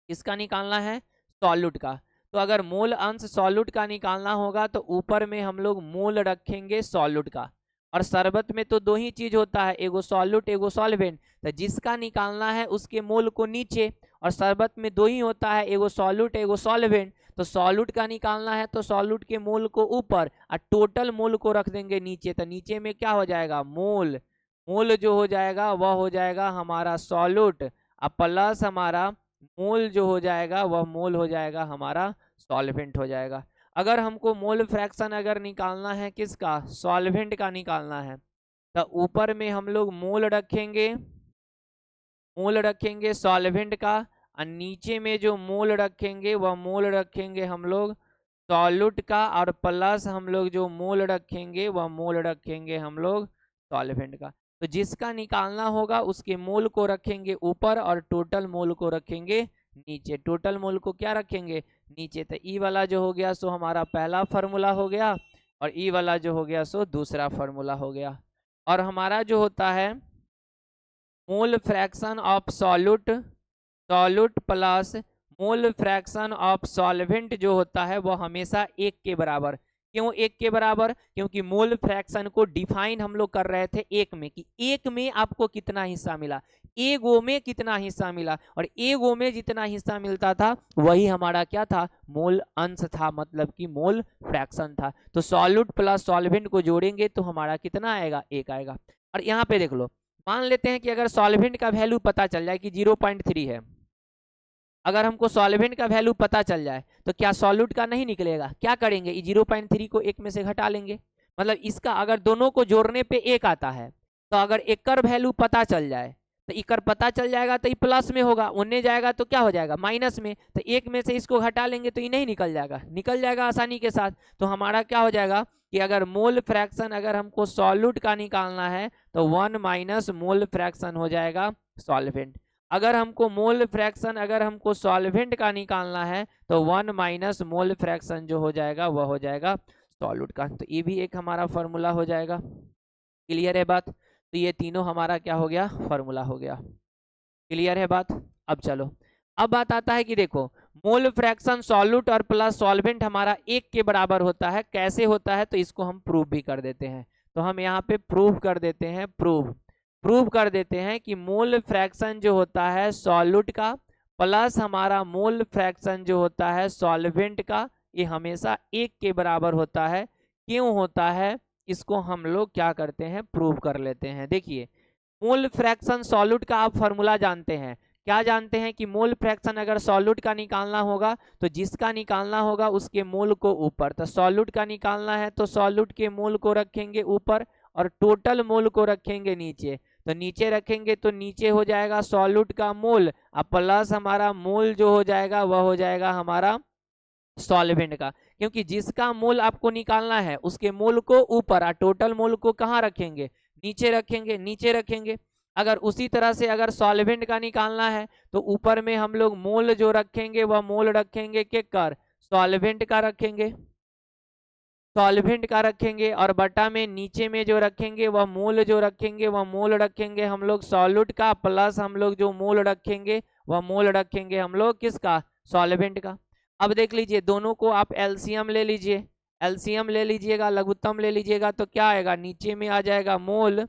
किसका निकालना है, सॉल्यूट का, तो अगर मूल अंश सॉल्यूट का निकालना होगा तो ऊपर में हम लोग मूल रखेंगे सॉल्यूट का। और शरबत में तो दो ही चीज होता है, एगो सॉल्यूट एगो सॉल्वेंट। तो जिसका निकालना है उसके मूल को नीचे, और शरबत में दो ही होता है, एगो सॉल्यूट एगो सॉल्वेंट। तो सॉल्यूट का निकालना है तो सॉल्यूट के मूल को ऊपर और टोटल मूल को रख देंगे नीचे। तो नीचे में क्या हो जाएगा, मूल जो हो जाएगा वह हो जाएगा हमारा सॉल्यूट, और प्लस हमारा मूल जो हो जाएगा वह मूल हो जाएगा हमारा सॉल्वेंट हो जाएगा। अगर हमको मोल फ्रैक्शन अगर निकालना है किसका, सॉल्वेंट का निकालना है, तो ऊपर में हम लोग मूल रखेंगे सॉल्वेंट का, और नीचे में जो मूल रखेंगे वह मूल रखेंगे हम लोग सॉल्यूट का, और प्लस हम लोग जो मूल रखेंगे वह मूल रखेंगे हम लोग सॉल्वेंट का। तो जिसका निकालना होगा उसके मूल को रखेंगे ऊपर और टोटल मूल को रखेंगे नीचे। टोटल मूल को क्या रखेंगे, नीचे। तो ई वाला जो हो गया सो हमारा पहला फार्मूला हो गया, और ई वाला जो हो गया सो दूसरा फार्मूला हो गया। और हमारा जो होता है मोल fraction of solute plus mole fraction of solvent जो होता है वो हमेशा एक के बराबर। क्यों एक के बराबर, क्योंकि मोल फ्रैक्शन को डिफाइन हम लोग कर रहे थे एक में, कि एक में आपको कितना हिस्सा मिला, ए गो में कितना हिस्सा मिला, और ए गो में जितना हिस्सा मिलता था वही हमारा क्या था, मोल अंश था, मतलब कि मोल फ्रैक्शन था। तो सॉल्यूट प्लस सॉल्वेंट को जोड़ेंगे तो हमारा कितना आएगा, एक आएगा। और यहाँ पे देख लो, मान लेते हैं कि अगर सॉल्वेंट का वैल्यू पता चल जाए कि 0.3 है, अगर हमको सॉल्वेंट का वैल्यू पता चल जाए तो क्या सॉल्यूट का नहीं निकलेगा, क्या करेंगे, 0.3 को एक में से घटा लेंगे। मतलब इसका अगर दोनों को जोड़ने पे एक आता है, तो अगर एकर वैल्यू पता चल जाए तो इकर पता चल जाएगा, तो ये प्लस में होगा, उन्ने जाएगा तो क्या हो जाएगा, माइनस में। तो एक में से इसको घटा लेंगे तो ये नहीं निकल जाएगा, निकल जाएगा आसानी के साथ। तो हमारा क्या हो जाएगा कि अगर मोल फ्रैक्शन अगर हमको सॉल्यूट का निकालना है तो 1 माइनस मोल फ्रैक्शन हो जाएगा सॉल्वेंट। अगर हमको मोल फ्रैक्शन, अगर हमको सॉल्वेंट का निकालना है तो 1 माइनस मोल फ्रैक्शन जो हो जाएगा वह हो जाएगा सॉल्यूट का। तो ये भी एक हमारा फॉर्मूला हो जाएगा। क्लियर है बात? तो ये तीनों हमारा क्या हो गया, फॉर्मूला हो गया। क्लियर है बात? अब चलो, अब बात आता है कि देखो मोल फ्रैक्शन सॉल्यूट और प्लस सॉल्वेंट हमारा एक के बराबर होता है। कैसे होता है, तो इसको हम प्रूव भी कर देते हैं। तो हम यहाँ पे प्रूव कर देते हैं, प्रूव कर देते हैं कि मोल फ्रैक्शन जो होता है सॉल्यूट का प्लस हमारा मोल फ्रैक्शन जो होता है सॉल्वेंट का, ये हमेशा एक के बराबर होता है। क्यों होता है, इसको हम लोग क्या करते हैं, प्रूव कर लेते हैं। देखिए मोल फ्रैक्शन सॉल्यूट का आप फॉर्मूला जानते हैं। क्या जानते हैं कि मोल फ्रैक्शन अगर सॉल्यूट का निकालना होगा तो जिसका निकालना होगा उसके मोल को ऊपर, तो सॉल्यूट का निकालना है तो सॉल्यूट के मोल को रखेंगे ऊपर और टोटल मोल को रखेंगे नीचे। तो नीचे रखेंगे तो नीचे हो जाएगा सॉल्यूट का मोल और प्लस हमारा मोल जो हो जाएगा वह हो जाएगा हमारा सॉल्वेंट का। क्योंकि जिसका मोल आपको निकालना है उसके मोल को ऊपर और टोटल मोल को कहाँ रखेंगे, नीचे रखेंगे, नीचे रखेंगे। अगर उसी तरह से अगर सॉल्वेंट का निकालना है तो ऊपर में हम लोग मोल जो रखेंगे वह मोल रखेंगे के कर सॉल्वेंट का रखेंगे, सॉल्वेंट का रखेंगे, और बटा में नीचे में जो रखेंगे वह मोल जो रखेंगे वह मोल रखेंगे हम लोग सॉल्यूट का, प्लस हम लोग जो मोल रखेंगे वह मोल रखेंगे हम लोग किसका, सॉल्वेंट का। अब देख लीजिए दोनों को आप एलसीएम ले लीजिए, एलसीएम ले लीजिएगा, लघुत्तम ले लीजिएगा तो क्या आएगा, नीचे में आ जाएगा मोल,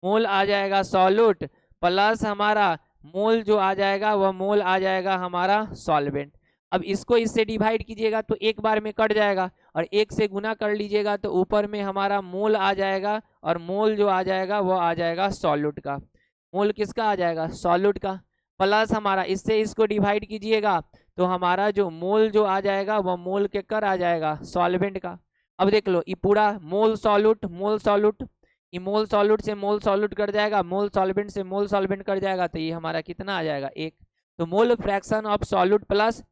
मोल आ जाएगा सॉल्यूट, प्लस हमारा मोल जो आ जाएगा वह मोल आ जाएगा हमारा सॉल्वेंट। अब इसको इससे डिवाइड कीजिएगा तो एक बार में कट जाएगा, और एक से गुना कर लीजिएगा तो ऊपर में हमारा मोल आ जाएगा, और मोल जो आ जाएगा वो आ जाएगा सॉल्यूट का। मोल किसका आ जाएगा, सॉल्यूट का। प्लस हमारा इससे इसको डिवाइड कीजिएगा तो हमारा जो मोल जो आ जाएगा वह मोल के कर आ जाएगा सॉल्वेंट का। अब देख लो ये पूरा मोल सॉल्यूट, मोल सॉल्यूट, ये मोल सॉल्यूट से मोल सॉल्यूट कट जाएगा, मोल सॉल्वेंट से मोल सॉल्वेंट कट जाएगा, तो ये हमारा कितना आ जाएगा, एक। तो मोल fraction of solute plus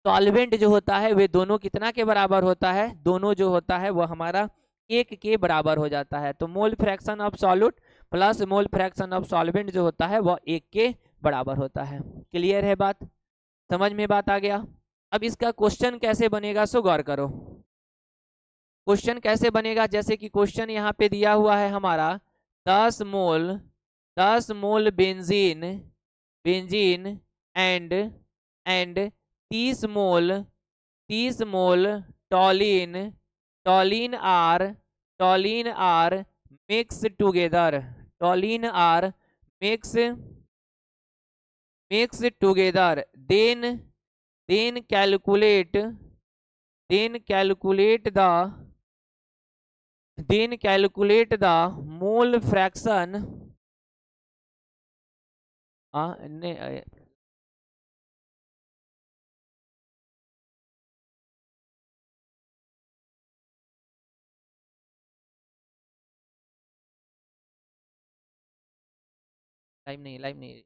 solvent जो होता है वे दोनों कितना के बराबर होता है, दोनों जो होता है वह हमारा एक के बराबर हो जाता है। तो मोल fraction of solute plus mole fraction of solvent जो होता है वह एक के बराबर होता है। क्लियर है बात, समझ में बात आ गया? अब इसका क्वेश्चन कैसे बनेगा सो गौर करो। क्वेश्चन कैसे बनेगा, जैसे कि क्वेश्चन यहाँ पे दिया हुआ है हमारा 10 mole, 10 mole benzene, benzene and 30 mole, 30 mole toluene, toluene are, toluene are mix together, toluene are mix, mix together, then calculate, then calculate the, then calculate the mole fraction, live नहीं, live नहीं,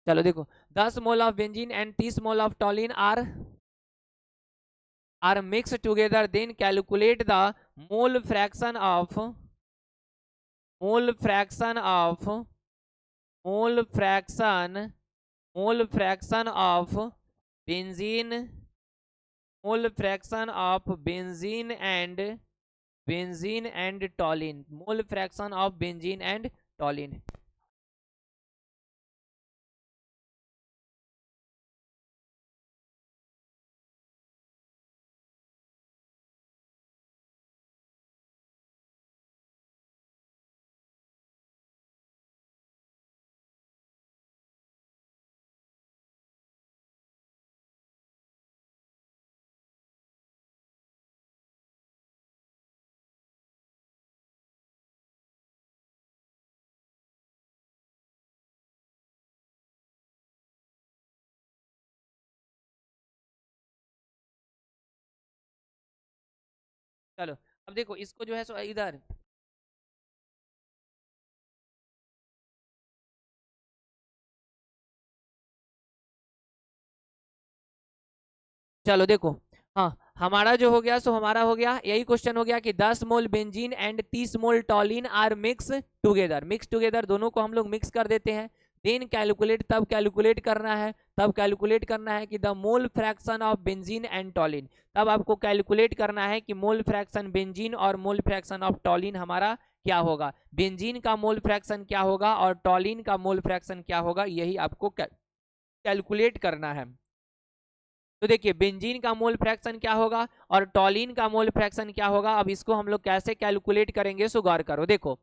चलो देखो 10 mole of benzene and 30 mole of toluene are mix together, then calculate the mole fraction of, mole fraction of, mole fraction, mole fraction of benzene, mole fraction of benzene and, benzene and toluene, mole fraction of benzene and toluene. चलो अब देखो इसको जो है सो इधर, चलो देखो, हाँ हमारा जो हो गया सो हमारा हो गया यही क्वेश्चन हो गया कि 10 mole benzene and 30 mole toluene are mix together दोनों को हम लोग मिक्स कर देते हैं। देन कैलकुलेट, तब कैलकुलेट करना है, कि the mole fraction of benzene and टॉलिन, तब आपको कैलकुलेट करना है कि मोल फ्रैक्शन बेंजीन और मोल फ्रैक्शन ऑफ टॉलिन हमारा क्या होगा, बेंजीन का मोल फ्रैक्शन क्या होगा और टॉलिन का मोल फ्रैक्शन क्या होगा, यही आपको कैलकुलेट करना है। तो देखिए बेंजीन का मोल फ्रैक्शन क्या होगा और टॉलिन का मोल फ्रैक्शन क्या होगा। अब इसको हम लोग कैसे कैलकुलेट करेंगे सो गौर करो। देखो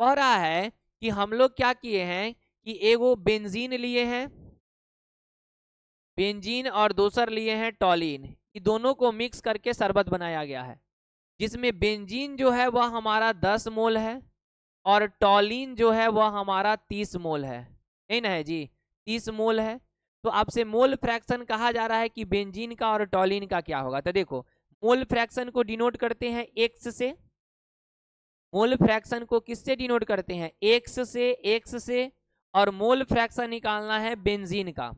कह रहा है कि हम लोग क्या किए हैं कि एगो बेंजीन लिए हैं, बेंजीन और दूसर लिए हैं टॉलिन, ये दोनों को मिक्स करके शरबत बनाया गया है, जिसमें बेंजीन जो है वह हमारा 10 मोल है और टॉलिन जो है वह हमारा 30 मोल है, नहीं ना है जी, 30 मोल है। तो आपसे मोल फ्रैक्शन कहा जा रहा है कि बेंजीन का और टॉलिन का क्या होगा। तो देखो मोल फ्रैक्शन को डिनोट करते हैं एक्स से, मोल फ्रैक्शन को किससे डिनोट करते हैं, एक्स से, और मोल फ्रैक्शन निकालना है बेंजीन का,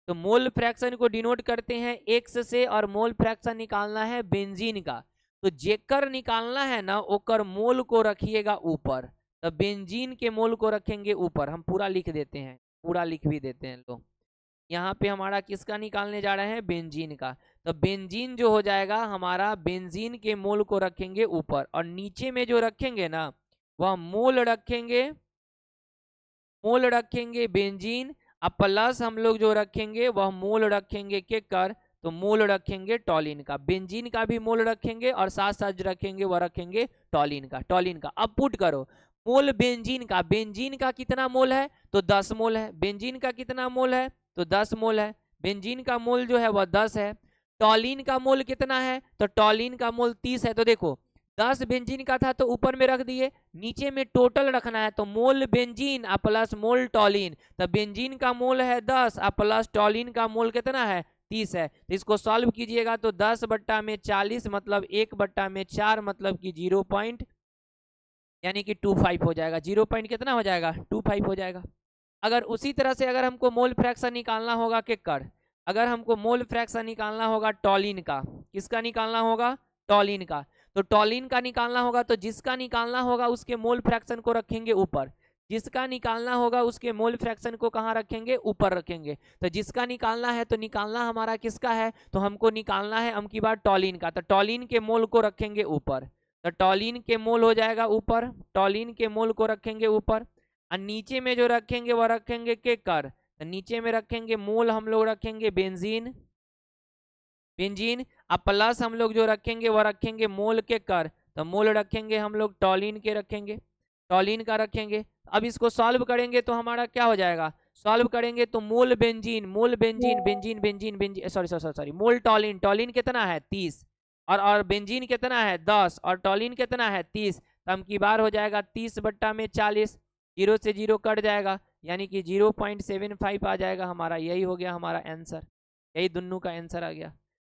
तो मोल फ्रैक्शन को डिनोट करते हैं एक्स से और मोल फ्रैक्शन निकालना है बेंजीन का। तो जेकर निकालना है ना ओकर मोल को रखिएगा ऊपर, तो बेंजीन के मोल को रखेंगे ऊपर। हम पूरा लिख देते हैं, पूरा लिख भी देते हैं। लो यहाँ पे हमारा किसका निकालने जा रहे हैं, बेंजीन का। तो बेंजीन जो हो जाएगा हमारा, बेंजीन के मोल को रखेंगे ऊपर और नीचे में जो रखेंगे ना वह मोल रखेंगे बेंजीन, अब प्लस हम लोग जो रखेंगे वह मोल रखेंगे के कर, तो मोल रखेंगे टॉलिन का, बेंजीन का भी मोल रखेंगे और साथ साथ जो रखेंगे वह रखेंगे टॉलिन का। अब पुट करो मोल बेंजीन का कितना मोल है तो 10 मोल है, बेंजीन का कितना मोल है तो 10 मोल है, बेंजीन का मोल जो है वह 10 है। टॉलिन का मोल कितना है तो टॉलिन का मोल 30 है। तो देखो 10 बेंजीन का था तो ऊपर में रख दिए, नीचे में टोटल रखना है तो मोल बेंजीन आ प्लस मोल टॉलिन, तो बेंजीन का मोल है 10 आ प्लस टॉलिन का मोल कितना है 30 है। तो इसको सॉल्व कीजिएगा तो 10/40 मतलब 1/4 मतलब कि 0 पॉइंट यानी कि 25 हो जाएगा, 0 पॉइंट कितना हो जाएगा 25 हो जाएगा। अगर उसी तरह से अगर हमको मोल फ्रैक्शन निकालना होगा अगर हमको मोल फ्रैक्शन निकालना होगा टॉलिन का, किसका निकालना होगा टॉलिन का, तो टॉलिन का निकालना होगा तो जिसका निकालना होगा उसके मोल फ्रैक्शन को रखेंगे ऊपर, जिसका निकालना होगा उसके मोल फ्रैक्शन को कहाँ रखेंगे ऊपर रखेंगे। तो जिसका निकालना है तो निकालना हमारा किसका है तो हमको निकालना है अबकी बार टॉलिन का, तो टॉलिन के मोल को रखेंगे ऊपर, तो टॉलिन के मोल हो जाएगा ऊपर, टॉलिन के मोल को रखेंगे ऊपर और नीचे में जो रखेंगे वह रखेंगे के कर, तो नीचे में रखेंगे मोल हम लोग रखेंगे बेंजीन अब प्लस हम लोग जो रखेंगे वह रखेंगे मोल के कर, तो मोल रखेंगे हम लोग टॉलिन के रखेंगे, टॉलिन का रखेंगे। अब इसको सॉल्व करेंगे तो हमारा क्या हो जाएगा, सॉल्व करेंगे तो मोल बेंजीन सॉरी मोल टॉलिन कितना है 30 और बेंजीन कितना है 10 और टॉलिन कितना है 30, तो हम की बार हो जाएगा 30/40, 0 से 0 कट जाएगा यानी कि 0.75 आ जाएगा हमारा। यही हो गया हमारा आंसर, यही दोनों का आंसर आ गया।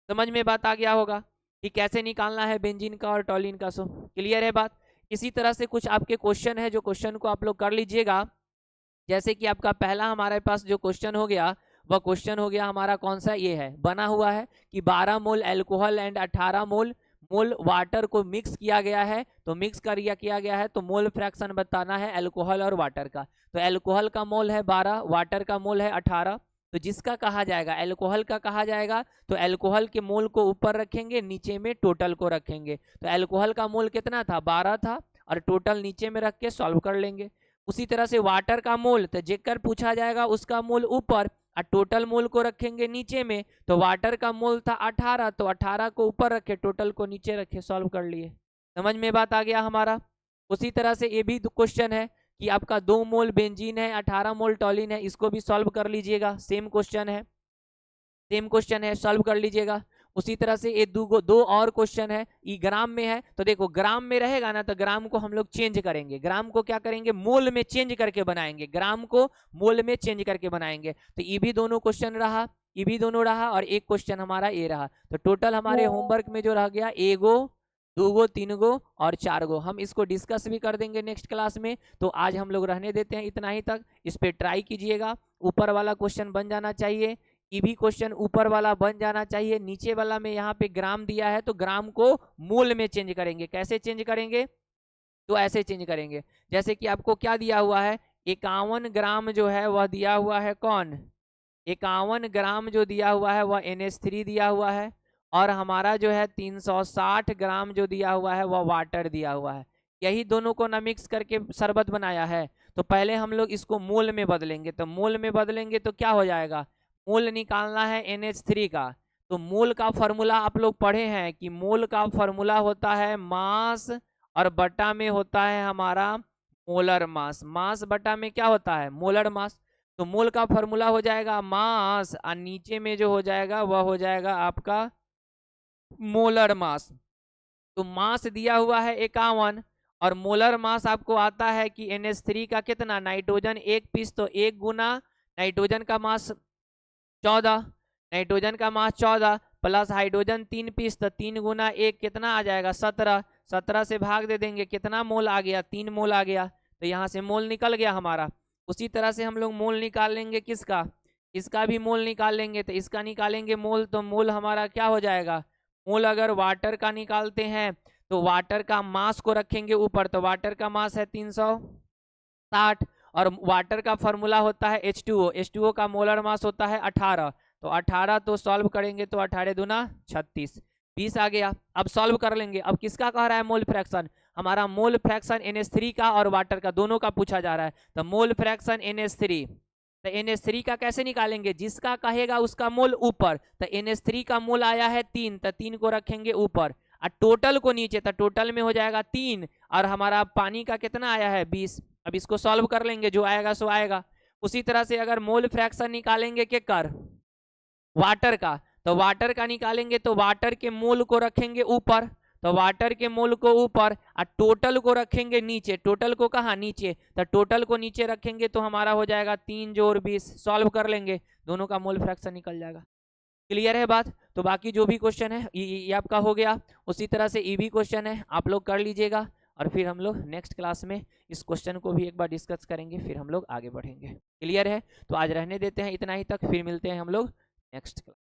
समझ में बात आ गया होगा कि कैसे निकालना है बेंजीन का और टॉलिन का। सो क्लियर है बात। इसी तरह से कुछ आपके क्वेश्चन है जो क्वेश्चन को आप लोग कर लीजिएगा। जैसे कि आपका पहला हमारे पास जो क्वेश्चन हो गया वह क्वेश्चन हो गया हमारा कौन सा, ये है बना हुआ है कि 12 मोल एल्कोहल एंड 18 मोल वाटर को मिक्स किया गया है, तो मिक्स किया गया है तो मोल फ्रैक्शन बताना है एल्कोहल और वाटर का। तो एल्कोहल का मोल है 12, वाटर का मोल है 18, तो जिसका कहा जाएगा एल्कोहल का कहा जाएगा तो एल्कोहल के मोल को ऊपर रखेंगे, नीचे में टोटल को रखेंगे। तो एल्कोहल का मोल कितना था 12 था और टोटल नीचे में रख के सॉल्व कर लेंगे। उसी तरह से वाटर का मोल तो जेकर पूछा जाएगा उसका मोल ऊपर और टोटल मोल को रखेंगे नीचे में, तो वाटर का मोल था 18 तो 18 को ऊपर रखे टोटल को नीचे रखे, सॉल्व कर लिए। समझ में बात आ गया हमारा। उसी तरह से ये भी क्वेश्चन है कि आपका 2 मोल बेंजीन है 18 मोल टॉलिन है, इसको भी सॉल्व कर लीजिएगा। सेम क्वेश्चन है, सॉल्व कर लीजिएगा। उसी तरह से ये दो और क्वेश्चन है, ये ग्राम में है, तो देखो ग्राम में रहेगा ना तो ग्राम को हम लोग चेंज करेंगे, ग्राम को क्या करेंगे मोल में चेंज करके बनाएंगे, ग्राम को मोल में चेंज करके बनाएंगे। तो ये भी दोनों क्वेश्चन रहा, ये भी दोनों रहा और एक क्वेश्चन हमारा ये रहा। तो टोटल हमारे होमवर्क में जो रह गया 1 गो 2 गो 3 गो और 4 गो, हम इसको डिस्कस भी कर देंगे नेक्स्ट क्लास में। तो आज हम लोग रहने देते हैं इतना ही तक, इस पे ट्राई कीजिएगा, ऊपर वाला क्वेश्चन बन जाना चाहिए। ईबी क्वेश्चन ऊपर वाला बन जाना चाहिए, नीचे वाला में यहाँ पे ग्राम दिया है तो ग्राम को मूल में चेंज करेंगे। कैसे चेंज करेंगे? तो ऐसे चेंज करेंगे, जैसे कि आपको क्या दिया हुआ है, 51 ग्राम जो है वह दिया हुआ है कौन, 51 ग्राम जो दिया हुआ है वह NH3 दिया हुआ है, और हमारा जो है 360 ग्राम जो दिया हुआ है वह वाटर दिया हुआ है। यही दोनों को ना मिक्स करके शरबत बनाया है। तो पहले हम लोग इसको मूल में बदलेंगे, तो मूल में बदलेंगे तो क्या हो जाएगा, मूल निकालना है NH3 का। तो मूल का फॉर्मूला आप लोग पढ़े हैं कि मूल का फॉर्मूला होता है मास और बटा में होता है हमारा मोलर मास। मास बटा में क्या होता है, मोलर मास। तो मोल का फॉर्मूला हो जाएगा मास और नीचे में जो हो जाएगा वह हो जाएगा आपका मोलर मास। तो मास दिया हुआ है 51 और मोलर मास आपको आता है कि NH3 का कितना, नाइट्रोजन 1 पीस, तो 1 गुना नाइट्रोजन का मास 14, नाइट्रोजन का मास 14 प्लस हाइड्रोजन 3 पीस, तो 3 गुना 1 कितना आ जाएगा 17, 17 से भाग दे देंगे, कितना मोल आ गया, 3 मोल आ गया। तो यहाँ से मोल निकल गया हमारा। उसी तरह से हम लोग मोल निकाल लेंगे किसका, इसका भी मोल निकाल लेंगे। तो इसका निकालेंगे मोल, तो मोल हमारा क्या हो जाएगा, मोल अगर वाटर का निकालते हैं तो वाटर का मास को रखेंगे ऊपर, तो वाटर का मास है 360 और वाटर का फॉर्मूला होता है H2O, H2O का मोलर मास होता है 18, तो 18 तो सॉल्व करेंगे तो 18 दूना 36, 20 आ गया। अब सॉल्व कर लेंगे। अब किसका कह रहा है मोल फ्रैक्शन, हमारा मोल फ्रैक्शन NH3 का और वाटर का दोनों का पूछा जा रहा है। तो मोल फ्रैक्शन NH3, तो NH3 का कैसे निकालेंगे, जिसका कहेगा उसका मोल ऊपर। तो NH3 का मोल आया है 3, तो 3 को रखेंगे ऊपर और टोटल को नीचे, तो टोटल में हो जाएगा 3 और हमारा पानी का कितना आया है 20। अब इसको सॉल्व कर लेंगे, जो आएगा सो आएगा। उसी तरह से अगर मोल फ्रैक्शन निकालेंगे के कर वाटर का, तो वाटर का निकालेंगे तो वाटर के मोल को रखेंगे ऊपर, तो वाटर के मोल को ऊपर और टोटल को रखेंगे नीचे। टोटल को कहाँ, नीचे, तो टोटल को नीचे रखेंगे तो हमारा हो जाएगा 3 जोड़ 20। सॉल्व कर लेंगे, दोनों का मोल फ्रैक्शन निकल जाएगा। क्लियर है बात? तो बाकी जो भी क्वेश्चन है ये आपका हो गया। उसी तरह से ईबी क्वेश्चन है, आप लोग कर लीजिएगा और फिर हम लोग नेक्स्ट क्लास में इस क्वेश्चन को भी एक बार डिस्कस करेंगे, फिर हम लोग आगे बढ़ेंगे। क्लियर है? तो आज रहने देते हैं इतना ही तक, फिर मिलते हैं हम लोग नेक्स्ट क्लास।